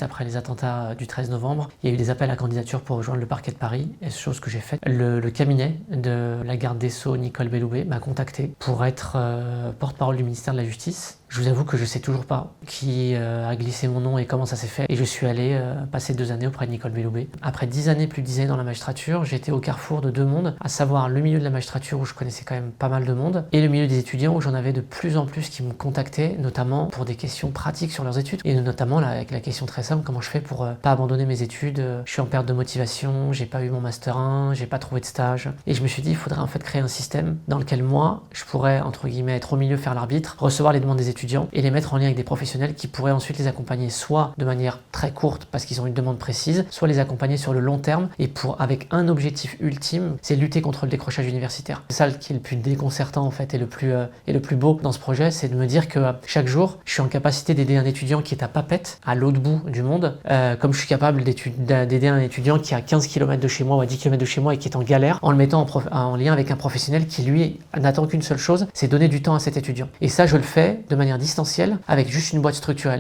après les attentats du 13 novembre, il y a eu des appels à candidature pour rejoindre le parquet de Paris, et chose que j'ai faite. Le cabinet de la garde des Sceaux, Nicole Belloubet, m'a contacté pour être porte-parole du ministère de la Justice. Je vous avoue que je sais toujours pas qui a glissé mon nom et comment ça s'est fait. Et je suis allé passer 2 années auprès de Nicole Belloubet. Après 10 années, plus de 10 années dans la magistrature, j'étais au carrefour de 2 mondes, à savoir le milieu de la magistrature où je connaissais quand même pas mal de monde, et le milieu des étudiants où j'en avais de plus en plus qui me contactaient, notamment pour des questions pratiques sur leurs études. Et notamment avec la question très simple, comment je fais pour pas abandonner mes études, je suis en perte de motivation, j'ai pas eu mon master 1, j'ai pas trouvé de stage. Et je me suis dit, il faudrait en fait créer un système dans lequel moi, je pourrais, entre guillemets, être au milieu, faire l'arbitre, recevoir les demandes des étudiants et les mettre en lien avec des professionnels qui pourraient ensuite les accompagner soit de manière très courte parce qu'ils ont une demande précise, soit les accompagner sur le long terme et avec un objectif ultime, c'est lutter contre le décrochage universitaire. C'est ça qui est le plus déconcertant en fait et le plus beau dans ce projet, c'est de me dire que chaque jour, je suis en capacité d'aider un étudiant qui est à Papeete, à l'autre bout du monde, comme je suis capable d'aider un étudiant qui est à 15 km de chez moi ou à 10 km de chez moi et qui est en galère, en le mettant en lien avec un professionnel qui lui n'attend qu'une seule chose, c'est donner du temps à cet étudiant. Et ça, je le fais de manière distancielle avec juste une boîte structurelle.